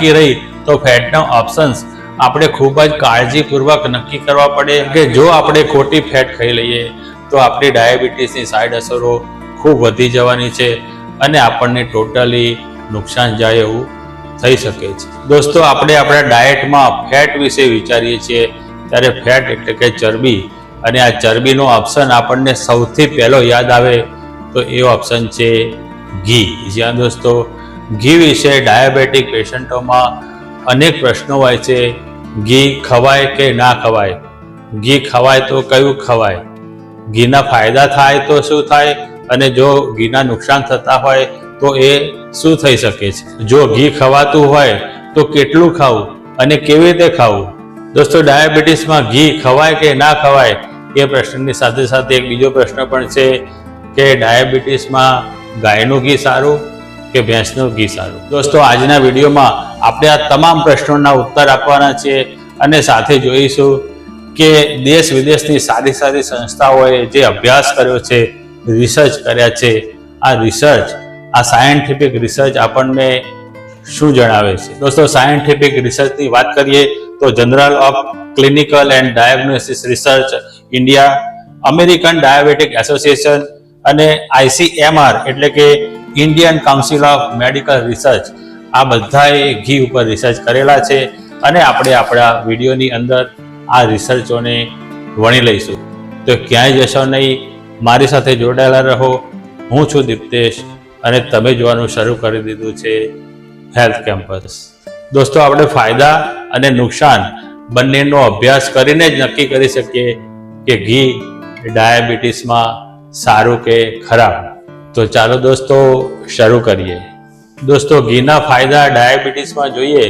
બાકી રહી તો ફેટનો ઓપ્શન્સ આપણે ખૂબ જ કાળજીપૂર્વક નક્કી કરવા પડે કે જો આપણે ખોટી ફેટ ખાઈ લઈએ તો આપણી ડાયાબિટીસની સાઈડ અસરો ખૂબ વધી જવાની છે અને આપણને ટોટલી નુકસાન જાય એવું થઈ શકે છે। દોસ્તો, આપણે આપણા ડાયટમાં ફેટ વિશે વિચારીએ છીએ ત્યારે ફેટ એટલે કે ચરબી, અને આ ચરબીનો ઓપ્શન આપણને સૌથી પહેલો યાદ આવે તો એ ઓપ્શન છે ઘી। જ્યાં દોસ્તો ઘી વિશે ડાયાબિટીક પેશન્ટોમાં અનેક પ્રશ્નો હોય છે। ઘી ખવાય કે ના ખવાય, ઘી ખવાય તો કયું ખવાય, ઘીના ફાયદા થાય તો શું થાય, અને જો ઘીના નુકસાન થતા હોય તો એ શું થઈ શકે છે, જો ઘી ખવાતું હોય તો કેટલું ખાવું અને કેવી રીતે ખાવું। દોસ્તો, ડાયાબિટીસમાં ઘી ખવાય કે ના ખવાય એ પ્રશ્નની સાથે સાથે એક બીજો પ્રશ્ન પણ છે કે ડાયાબિટીસમાં ગાયનું ઘી સારું કે ભેંસનું ઘી સારું। દોસ્તો, આજના વિડીયોમાં આપણે આ તમામ પ્રશ્નોના ઉત્તર આપવાના છીએ અને સાથે જોઈશું કે દેશ વિદેશની સારી સારી સંસ્થાઓએ જે અભ્યાસ કર્યો છે, રિસર્ચ કર્યા છે, આ રિસર્ચ, આ સાયન્ટિફિક રિસર્ચ આપણને શું જણાવે છે। દોસ્તો, સાયન્ટિફિક રિસર્ચની વાત કરીએ તો general of clinical and diagnosis research India, American diabetic association અને ICMR એટલે કે Indian council of medical research, આ બધાએ ઘી ઉપર રિસર્ચ કરેલા છે અને આપણે આપણા વિડીયોની અંદર આ રિસર્ચોને વણી લઈશું। તો ક્યાંય જશો નહીં, મારી સાથે જોડાયેલા રહો। હું છું દીપ્તેશ અને તમે જોવાનું શરૂ કરી દીધું છે હેલ્થ કેમ્પસ। દોસ્તો, આપણે ફાયદા અને નુકસાન બંનેનો અભ્યાસ કરીને જ નક્કી કરી શકીએ કે ઘી ડાયાબિટીસમાં સારું કે ખરાબ। તો ચાલો દોસ્તો શરૂ કરીએ। દોસ્તો, ઘીના ફાયદા ડાયાબિટીસમાં જોઈએ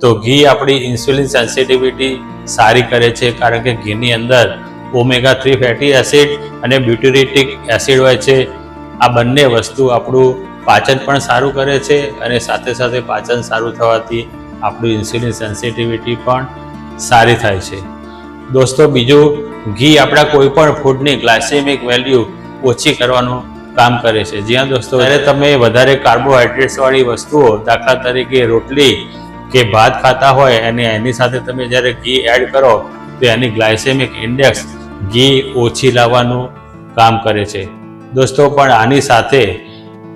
તો ઘી આપણી ઇન્સ્યુલિન સેન્સિટિવિટી સારી કરે છે, કારણ કે ઘીની અંદર ઓમેગા 3 ફેટી એસિડ અને બ્યુટીરેટિક એસિડ હોય છે। આ બંને વસ્તુ આપણું પાચન પણ સારું કરે છે અને સાથે સાથે પાચન સારું થવાથી આપણું ઇન્સ્યુલિન સેન્સિટિવિટી પણ સારી થાય છે। દોસ્તો, બીજું, ઘી આપણા કોઈ પણ ફૂડની ગ્લાયસેમિક વેલ્યુ ઓછી કરવાનું કામ કરે છે। જ્યાં દોસ્તો જ્યારે તમે વધારે કાર્બોહાઈડ્રેટ્સવાળી વસ્તુઓ, દાખલા તરીકે રોટલી કે ભાત ખાતા હોય અને એની સાથે તમે જ્યારે ઘી એડ કરો તો એની ગ્લાયસેમિક ઇન્ડેક્સ ઘી ઓછી લાવવાનું કામ કરે છે। દોસ્તો, પણ આની સાથે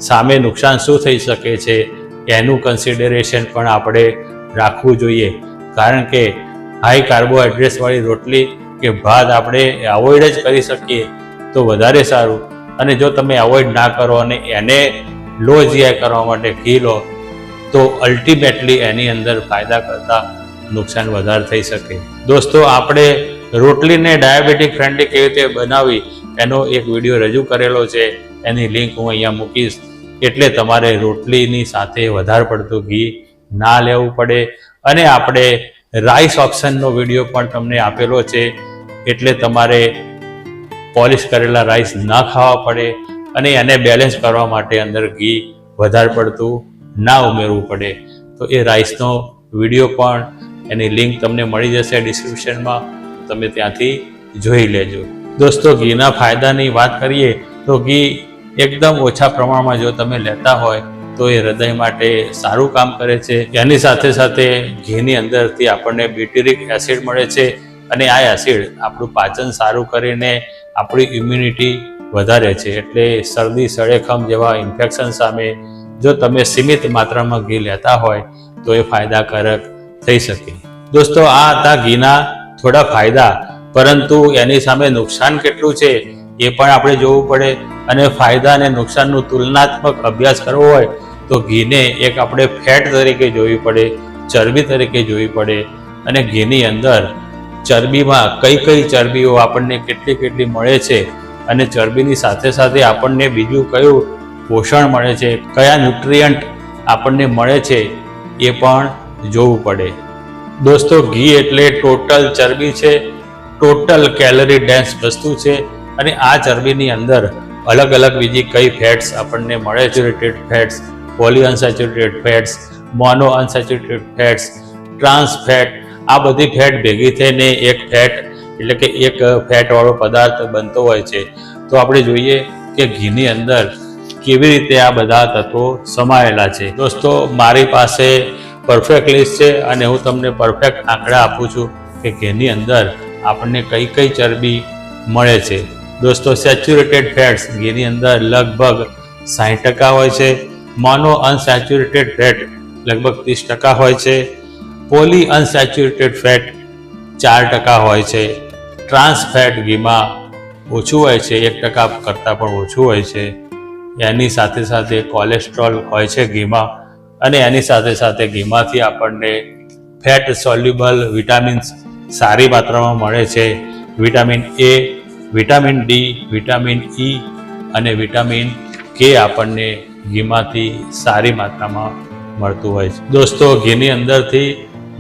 સામે નુકસાન શું થઈ શકે છે એનું કન્સિડરેશન પણ આપણે રાખવું જોઈએ, કારણ કે હાઈ કાર્બોહાઈડ્રેટ્સવાળી રોટલી કે ભાત આપણે અવોઇડ જ કરી શકીએ તો વધારે સારું, અને જો તમે અવોઇડ ના કરો અને એને લો જીઆઈ કરવા માટે ઘી લો તો અલ્ટિમેટલી એની અંદર ફાયદા કરતાં નુકસાન વધારે થઈ શકે। દોસ્તો, આપણે રોટલીને ડાયાબિટીક ફ્રેન્ડલી કેવી રીતે બનાવવી એનો એક વિડીયો રજૂ કરેલો છે, એની લિંક હું અહીંયા મૂકીશ, એટલે તમારે રોટલીની સાથે વધારે પડતું ઘી ના લેવું પડે। અને આપણે રાઈસ ઓપ્શનનો વિડીયો પણ તમને આપેલો છે, એટલે તમારે પોલિશ કરેલા રાઈસ ના ખાવા પડે અને એને બેલેન્સ કરવા માટે અંદર ઘી વધારે પડતું ના ઉમેરવું પડે। તો એ રાઈસનો વિડીયો પણ, એની લિંક તમને મળી જશે ડિસ્ક્રિપ્શનમાં, તમે ત્યાંથી જોઈ લેજો। દોસ્તો, ઘીના ફાયદાની વાત કરીએ તો ઘી એકદમ ઓછા પ્રમાણમાં જો તમે લેતા હોય તો એ હૃદય માટે સારું કામ કરે છે। એની સાથે સાથે ઘીની અંદરથી આપણને બ્યુટીરિક એસિડ મળે છે અને આ એસિડ આપણું પાચન સારું કરીને આપણી ઇમ્યુનિટી વધારે છે, એટલે શરદી, સળેખમ જેવા ઇન્ફેક્શન સામે જો તમે સીમિત માત્રામાં ઘી લેતા હોય તો એ ફાયદાકારક થઈ શકે। દોસ્તો, આ હતા ઘીના થોડા ફાયદા, પરંતુ એની સામે નુકસાન કેટલું છે એ પણ આપણે જોવું પડે, અને ફાયદા અને નુકસાનનું તુલનાત્મક અભ્યાસ કરવો હોય તો ઘીને એક આપણે ફેટ તરીકે જોવી પડે, ચરબી તરીકે જોવી પડે, અને ઘીની અંદર ચરબીમાં કઈ કઈ ચરબીઓ આપણને કેટલી કેટલી મળે છે અને ચરબીની સાથે સાથે આપણને બીજું કયું પોષણ મળે છે, કયા ન્યુટ્રિયન્ટ આપણને મળે છે એ પણ જોવું પડે। દોસ્તો, ઘી એટલે ટોટલ ચરબી છે, ટોટલ કેલરી ડેન્સ વસ્તુ છે, અને આ ચરબીની અંદર અલગ અલગ બીજી કઈ ફેટ્સ આપણને મળે છે, saturated fats, poly unsaturated fats, mono unsaturated fats, trans fat, આ બધી ફેટ ભેગી થઈને એક ફેટ એટલે કે એક ફેટવાળો પદાર્થ બનતો હોય છે। તો આપણે જોઈએ કે ઘીની અંદર કેવી રીતે આ બધા તત્વો સમાયેલા છે। દોસ્તો, મારી પાસે પરફેક્ટ લિસ્ટ છે અને હું તમને પરફેક્ટ આંકડા આપું છું કે ઘીની અંદર આપણને કઈ કઈ ચરબી મળે છે. દોસ્તો, સેચ્યુરેટેડ ફેટ્સ ઘીની અંદર લગભગ 60% હોય છે. મોનો અનસેચ્યુરેટેડ ફેટ લગભગ 30% હોય છે. પોલી અનસેચ્યુરેટેડ ફેટ 4% હોય છે. ટ્રાન્સ ફેટ ઘીમાં ઓછું હોય છે, 1% કરતાં પણ ઓછું હોય છે. એની સાથે સાથે કોલેસ્ટ્રોલ હોય છે ઘીમાં, અને એની સાથે સાથે ઘીમાંથી આપણને ફેટ સોલ્યુબલ વિટામિન્સ સારી માત્રામાં મળે છે. Vitamin A, vitamin D, vitamin E અને વિટામિન કે આપણને ઘીમાંથી સારી માત્રામાં મળતું હોય છે. દોસ્તો, ઘીની અંદરથી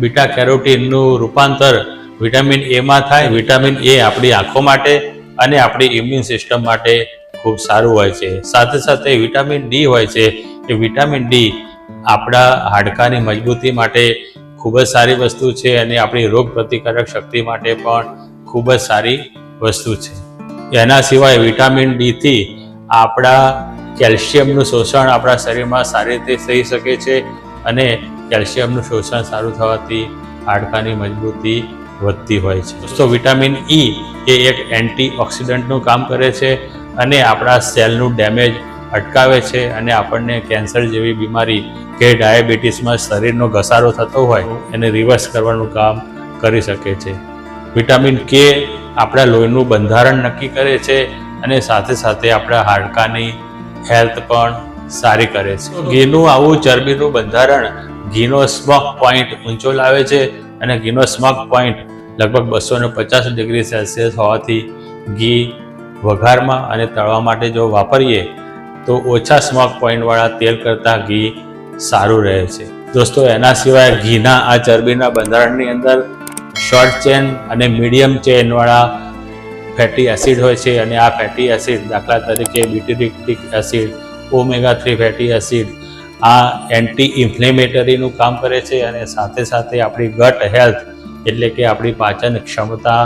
બીટા કેરોટીનનું રૂપાંતર વિટામિન એમાં થાય. વિટામિન એ આપણી આંખો માટે અને આપણી ઇમ્યુન સિસ્ટમ માટે ખૂબ સારું હોય છે. સાથે સાથે વિટામિન ડી હોય છે. એ વિટામિન ડી આપણા હાડકાની મજબૂતી માટે ખૂબ જ સારી વસ્તુ છે અને આપણી રોગ પ્રતિકારક શક્તિ માટે પણ ખૂબ જ સારી વસ્તુ છે. એના સિવાય વિટામિન ડીથી આપણા કેલ્શિયમનું શોષણ આપણા શરીરમાં સારી રીતે થઈ શકે છે અને કેલ્શિયમનું શોષણ સારું થવાથી હાડકાની મજબૂતી વધતી હોય છે. તો વિટામિન ઈ એ એક એન્ટીઓક્સિડન્ટનું કામ કરે છે અને આપણા સેલનું ડેમેજ અટકાવે છે અને આપણને કેન્સર જેવી બીમારી કે ડાયાબિટીસમાં શરીરનો ઘસારો થતો હોય એને રિવર્સ કરવાનું કામ કરી શકે છે. વિટામિન કે આપણા લોહીનું બંધારણ નક્કી કરે છે અને સાથે સાથે આપણા હાડકાની હેલ્થ પણ સારી કરે છે. ઘીનું આવું ચરબીનું બંધારણ ઘીનો સ્મોક પોઈન્ટ ઊંચો લાવે છે અને ઘીનો સ્મોક પોઈન્ટ લગભગ 250 ડિગ્રી સેલ્સિયસ હોવાથી ઘી વઘારમાં અને તળવા માટે જો વાપરીએ તો ઓછા સ્મોક પોઈન્ટવાળા તેલ કરતાં ઘી સારું રહે છે. દોસ્તો, એના સિવાય ઘીના આ ચરબીના બંધારણની અંદર શોર્ટ ચેન અને મીડિયમ ચેનવાળા ફેટી એસિડ હોય છે અને આ ફેટી એસિડ દાખલા તરીકે બ્યુટીરિક એસિડ, ઓમેગા-3 ફેટી એસિડ આ એન્ટી ઇન્ફ્લેમેટરીનું કામ કરે છે અને સાથે સાથે આપણી ગટ હેલ્થ એટલે કે આપણી પાચન ક્ષમતા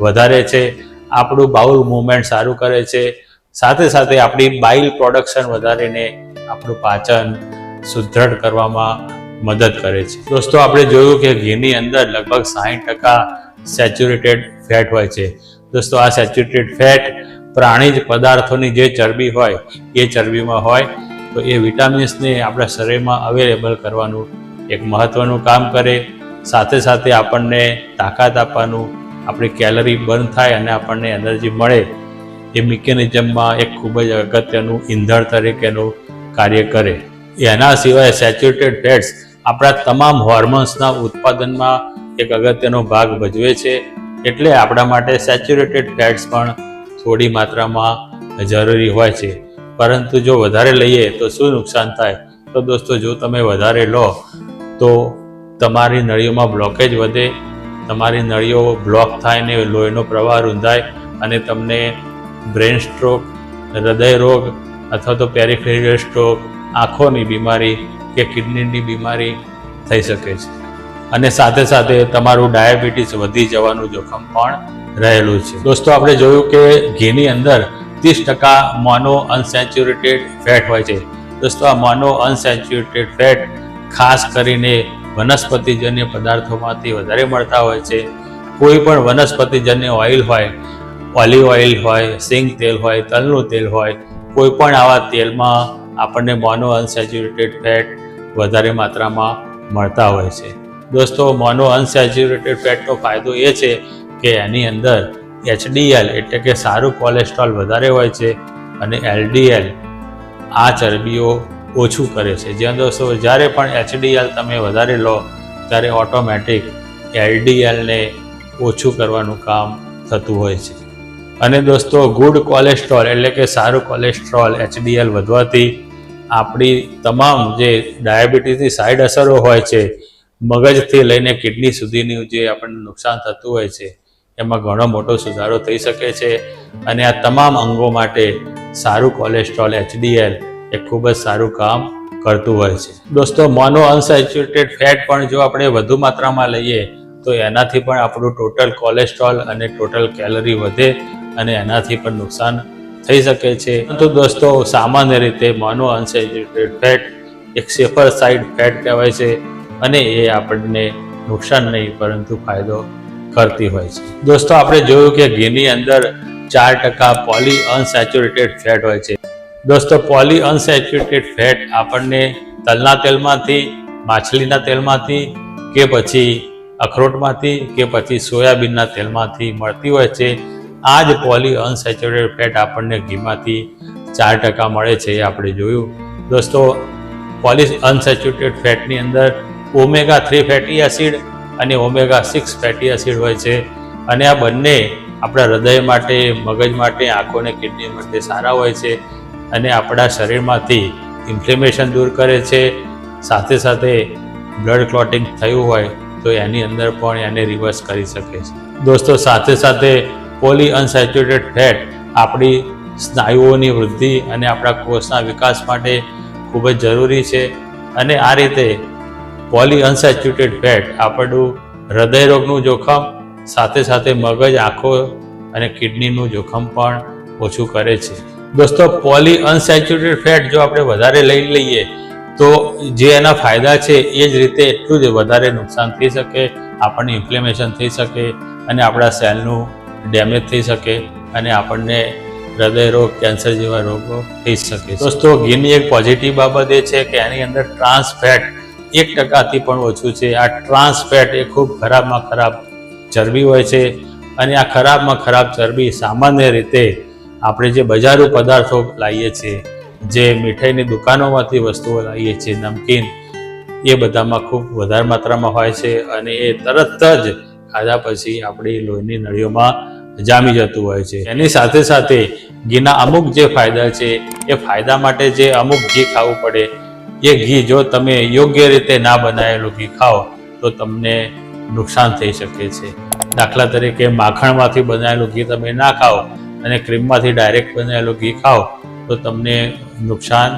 વધારે છે, આપણું બાઉલ મૂવમેન્ટ સારું કરે છે, સાથે સાથે આપણી બાઇલ પ્રોડક્શન વધારીને આપણું પાચન સુદૃઢ કરવામાં મદદ કરે છે. દોસ્તો, આપણે જોયું કે ઘીની અંદર લગભગ 60% સેચ્યુરેટેડ ફેટ હોય છે. દોસ્તો, આ સેચ્યુરેટેડ ફેટ પ્રાણીજ પદાર્થોની જે ચરબી હોય એ ચરબીમાં હોય તો એ વિટામિન્સને આપણા શરીરમાં અવેલેબલ કરવાનું એક મહત્ત્વનું કામ કરે. સાથે સાથે આપણને તાકાત આપવાનું, આપણી કેલરી બર્ન થાય અને આપણને એનર્જી મળે એ મિકેનિઝમમાં એક ખૂબ જ અગત્યનું ઈંધણ તરીકેનું કાર્ય કરે. એના સિવાય સેચ્યુરેટેડ ફેટ્સ આપણા તમામ હોર્મોન્સના ઉત્પાદનમાં એક અગત્યનો ભાગ ભજવે છે. એટલે આપણા માટે સેચ્યુરેટેડ ફેટ્સ પણ થોડી માત્રામાં જરૂરી હોય છે. પરંતુ જો વધારે લઈએ તો શું નુકસાન થાય? તો દોસ્તો, જો તમે વધારે લો તો તમારી નળીઓમાં બ્લોકેજ વધે, તમારી નળીઓ બ્લોક થાય ને લોહીનો પ્રવાહ રૂંધાય અને તમને બ્રેન સ્ટ્રોક, હૃદય રોગ અથવા તો પેરિફેરલ સ્ટ્રોક, આંખોની બીમારી કે કિડનીની બીમારી થઈ શકે છે. અને સાથે સાથે તમારું ડાયાબિટીસ વધી જવાનું જોખમ પણ રહેલું છે. દોસ્તો, આપણે જોયું કે ઘીની અંદર 30% મોનો અનસેચ્યુરેટેડ ફેટ હોય છે. દોસ્તો, આ મોનો અનસેચ્યુરેટેડ ફેટ ખાસ કરીને વનસ્પતિજન્ય પદાર્થોમાંથી વધારે મળતા હોય છે. કોઈ પણ વનસ્પતિજન્ય ઓઇલ હોય, ઓલિવ ઓઇલ હોય, સિંગ તેલ હોય, તલનું તેલ હોય, કોઈ પણ આવા તેલમાં આપણને મોનો અનસેચ્યુરેટેડ ફેટ વધારે માત્રામાં મળતા હોય છે. દોસ્તો, મોનો અનસેચ્યુરેટેડ ફેટનો ફાયદો એ છે કે એની અંદર HDL એટલે કે સારું કોલેસ્ટ્રોલ વધારે હોય છે અને LDL આ ચરબીઓ ઓછું કરે છે. જ્યાં દોસ્તો, જ્યારે પણ HDL તમે વધારે લો ત્યારે ઓટોમેટિક LDLને ઓછું કરવાનું કામ થતું હોય છે. અને દોસ્તો, ગુડ કોલેસ્ટ્રોલ એટલે કે સારું કોલેસ્ટ્રોલ HDL વધવાથી આપણી તમામ જે ડાયાબિટીસની સાઈડ અસરો હોય છે, મગજથી લઈને કિડની સુધીનું જે આપણને નુકસાન થતું હોય છે એમાં ઘણો મોટો સુધારો થઈ શકે છે. અને આ તમામ અંગો માટે સારું કોલેસ્ટ્રોલ HDL એ ખૂબ જ સારું કામ કરતું હોય છે. દોસ્તો, મોનો અનસેચ્યુરેટેડ ફેટ પણ જો આપણે વધુ માત્રામાં લઈએ તો એનાથી પણ આપણું ટોટલ કોલેસ્ટ્રોલ અને ટોટલ કેલરી વધે અને એનાથી પણ નુકસાન થઈ શકે છે. તો દોસ્તો, સામાન્ય રીતે મોનો અનસેચ્યુરેટેડ ફેટ એક સેફર સાઇડ ફેટ કહેવાય છે. અને એ આપણને નુકસાન નહીં પરંતુ ફાયદો કરતી હોય છે. દોસ્તો, આપણે જોયું કે ઘીની અંદર 4% પોલી અનસેચ્યુરેટેડ ફેટ હોય છે. દોસ્તો, પોલી અનસેચ્યુરેટેડ ફેટ આપણને તલના તેલમાંથી, માછલીના તેલમાંથી કે પછી અખરોટમાંથી કે પછી સોયાબીનના તેલમાંથી મળતી હોય છે. આ જ પોલી અનસેચ્યુરેટેડ ફેટ આપણને ઘીમાંથી 4% મળે છે, એ આપણે જોયું. દોસ્તો, પોલી અનસેચ્યુરેટેડ ફેટની અંદર omega-3 ફેટી એસિડ અને omega-6 ફેટી એસિડ હોય છે, અને આ બંને આપણા હૃદય માટે, મગજ માટે, આંખો અને કિડની માટે સારા હોય છે અને આપણા શરીરમાંથી ઇન્ફ્લેમેશન દૂર કરે છે. સાથે સાથે બ્લડ ક્લોટિંગ થયું હોય તો એની અંદર પણ એને રિવર્સ કરી શકે છે. દોસ્તો, સાથે સાથે પોલી અનસેચ્યુરેટેડ ફેટ આપણી સ્નાયુઓની વૃદ્ધિ અને આપણા કોષના વિકાસ માટે ખૂબ જ જરૂરી છે, અને આ રીતે પોલી અનસેચ્યુરેટેડ ફેટ આપણું હૃદયરોગનું જોખમ, સાથે સાથે મગજ, આંખો અને કિડનીનું જોખમ પણ ઓછું કરે છે. દોસ્તો, પોલી અનસેચ્યુરેટેડ ફેટ જો આપણે વધારે લઈ લઈએ તો જે એના ફાયદા છે એ જ રીતે એટલું જ વધારે નુકસાન થઈ શકે, આપણને ઇન્ફ્લેમેશન થઈ શકે અને આપણા સેલનું ડેમેજ થઈ શકે અને આપણને હૃદયરોગ, કેન્સર જેવા રોગો થઈ શકે. દોસ્તો, ઘીની એક પોઝિટિવ બાબત એ છે કે એની અંદર ટ્રાન્સ ફેટ 1%થી પણ ઓછું છે. આ ટ્રાન્સ ફેટ એ ખૂબ ખરાબમાં ખરાબ ચરબી હોય છે, અને આ ખરાબમાં ખરાબ ચરબી સામાન્ય રીતે આપણે જે બજારું પદાર્થો લાવીએ છીએ, જે મીઠાઈની દુકાનોમાંથી વસ્તુઓ લાવીએ છીએ, નમકીન, એ બધામાં ખૂબ વધારે માત્રામાં હોય છે, અને એ તરત જ ખાધા પછી આપણી લોહીની નળીઓમાં જામી જતું હોય છે. એની સાથે સાથે ઘીના અમુક જે ફાયદા છે એ ફાયદા માટે જે અમુક ઘી ખાવું પડે, એ ઘી જો તમે યોગ્ય રીતે ના બનાવેલું ઘી ખાઓ તો તમને નુકસાન થઈ શકે છે. દાખલા તરીકે માખણમાંથી બનાવેલું ઘી તમે ના ખાઓ અને ક્રીમમાંથી ડાયરેક્ટ બનાવેલું ઘી ખાઓ તો તમને નુકસાન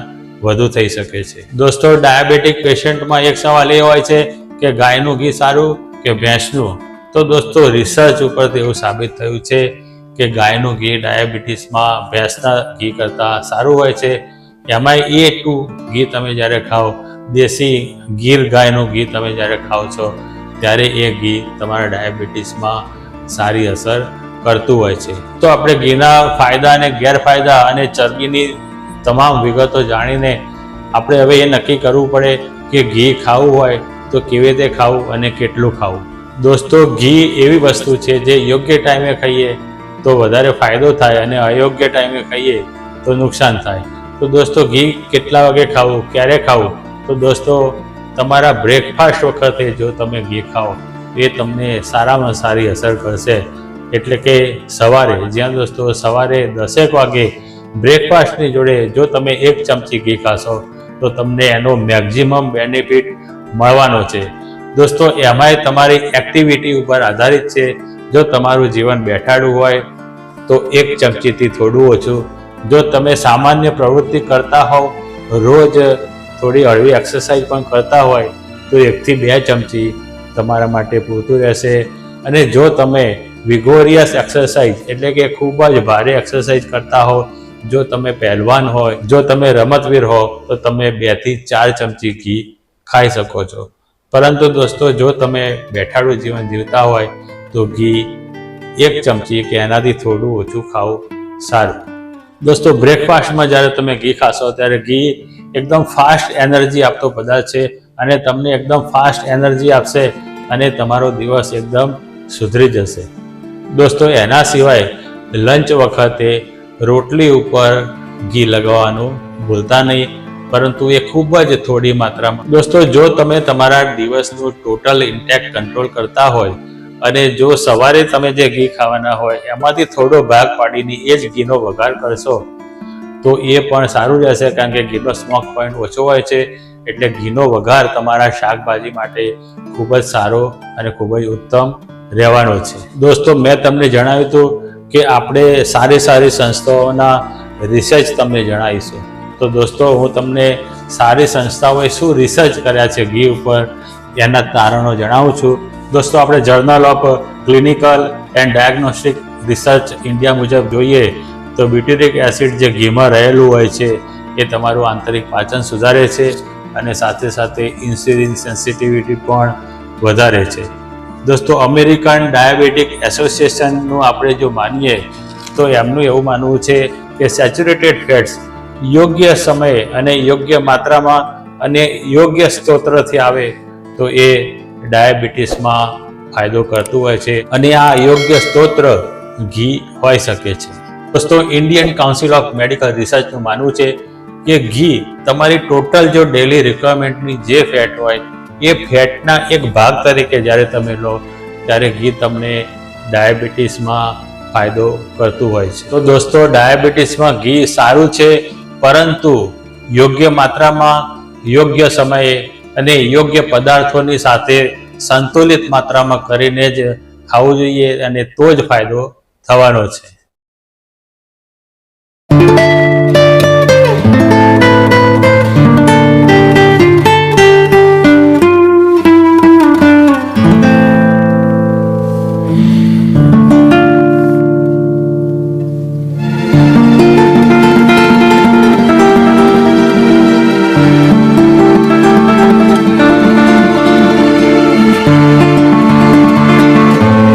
વધુ થઈ શકે છે. દોસ્તો, ડાયાબિટીક પેશન્ટમાં એક સવાલ એ હોય છે કે ગાયનું ઘી સારું કે ભેંસનું? તો દોસ્તો, રિસર્ચ ઉપરથી એવું સાબિત થયું છે કે ગાયનું ઘી ડાયાબિટીસમાં ભેંસના ઘી કરતાં સારું હોય છે. એમાંય A2 ઘી તમે જ્યારે ખાઓ, દેશી ગીર ગાયનું ઘી તમે જ્યારે ખાઓ છો ત્યારે એ ઘી તમારા ડાયાબિટીસમાં સારી અસર કરતું હોય છે. તો આપણે ઘીના ફાયદા અને ગેરફાયદા અને ચરબીની તમામ વિગતો જાણીને આપણે હવે એ નક્કી કરવું પડે કે ઘી ખાવું હોય તો કેવી રીતે ખાવું અને કેટલું ખાવું. દોસ્તો, ઘી એવી વસ્તુ છે જે યોગ્ય ટાઈમે ખાઈએ તો વધારે ફાયદો થાય અને અયોગ્ય ટાઈમે ખાઈએ તો નુકસાન થાય. તો દોસ્તો, ઘી કેટલા વાગે ખાવું, ક્યારે ખાવું? તો દોસ્તો, તમારા બ્રેકફાસ્ટ વખતે જો તમે ઘી ખાઓ એ તમને સારામાં સારી અસર કરશે. એટલે કે સવારે, જ્યાં દોસ્તો સવારે 10 વાગે બ્રેકફાસ્ટની જોડે જો તમે 1 ચમચી ઘી ખાશો તો તમને એનો મેક્ઝિમમ બેનિફિટ મળવાનો છે. દોસ્તો, એમાંય તમારી એક્ટિવિટી ઉપર આધારિત છે. જો તમારું જીવન બેઠાડું હોય તો 1 ચમચીથી થોડું ઓછું. જો તમે સામાન્ય પ્રવૃત્તિ કરતા હોવ, રોજ થોડી હળવી એક્સરસાઇઝ પણ કરતા હોય તો 1 થી 2 ચમચી તમારા માટે પૂરતું રહેશે. અને જો તમે વિગોરિયસ એક્સરસાઇઝ એટલે કે ખૂબ જ ભારે એક્સરસાઇઝ કરતા હો, જો તમે પહેલવાન હોય, જો તમે રમતવીર હો તો તમે 2 થી 4 ચમચી ઘી ખાઈ શકો છો. પરંતુ દોસ્તો, જો તમે બેઠાડું જીવન જીવતા હોય તો ઘી 1 ચમચી કે એનાથી થોડું ઓછું ખાવું સારું. દોસ્તો, બ્રેકફાસ્ટમાં જ્યારે તમે ઘી ખાશો ત્યારે ઘી એકદમ ફાસ્ટ એનર્જી આપતો પદાર્થ છે અને તમને એકદમ ફાસ્ટ એનર્જી આપશે અને તમારો દિવસ એકદમ સુધરી જશે. દોસ્તો, એના સિવાય લંચ વખતે રોટલી ઉપર ઘી લગાવવાનું ભૂલતા નહીં, પરંતુ એ ખૂબ જ થોડી માત્રામાં. દોસ્તો, જો તમે તમારા દિવસનું ટોટલ ઇન્ટેક કંટ્રોલ કરતા હોય અને જો સવારે તમે જે ઘી ખાવાના હોય એમાંથી થોડો ભાગ પાડીને એ જ ઘીનો વઘાર કરશો તો એ પણ સારું રહેશે, કારણ કે ઘીનો સ્મોક પોઈન્ટ ઓછો હોય છે. એટલે ઘીનો વઘાર તમારા શાકભાજી માટે ખૂબ જ સારો અને ખૂબ જ ઉત્તમ રહેવાનો છે. દોસ્તો, મેં તમને જણાવ્યું હતું કે આપણે સારી સારી સંસ્થાઓના રિસર્ચ તમને જણાવીશું. તો દોસ્તો, હું તમને સારી સંસ્થાઓએ શું રિસર્ચ કર્યા છે ઘી ઉપર એના તારણો જણાવું છું. દોસ્તો, આપણે journal of clinical and diagnostic research India મુજબ જોઈએ તો બ્યુટેરિક એસિડ જે ઘીમાં રહેલું હોય છે એ તમારું આંતરિક પાચન સુધારે છે અને સાથે સાથે ઇન્સ્યુલિન સેન્સિટિવિટી પણ વધારે છે. દોસ્તો, અમેરિકન ડાયાબિટીક એસોસિએશનનું આપણે જો માનીએ તો એમનું એવું માનવું છે કે સેચ્યુરેટેડ ફેટ્સ યોગ્ય સમયે અને યોગ્ય માત્રામાં અને યોગ્ય સ્ત્રોતથી આવે તો એ ડાયાબિટીસમાં ફાયદો કરતું હોય છે, અને આ યોગ્ય સ્ત્રોત ઘી હોઈ શકે છે. દોસ્તો, ઇન્ડિયન કાઉન્સિલ ઓફ મેડિકલ રિસર્ચનું માનવું છે કે ઘી તમારી ટોટલ જો ડેલી રિક્વાયરમેન્ટની જે ફેટ હોય એ ફેટના એક ભાગ તરીકે જ્યારે તમે લો ત્યારે ઘી તમને ડાયાબિટીસમાં ફાયદો કરતું હોય છે. તો દોસ્તો, ડાયાબિટીસમાં ઘી સારું છે, પરંતુ યોગ્ય માત્રામાં, યોગ્ય સમયે અને યોગ્ય પદાર્થોની સાથે સંતુલિત માત્રામાં કરીને જ ખાવું જોઈએ, અને તો જ ફાયદો થવાનો છે.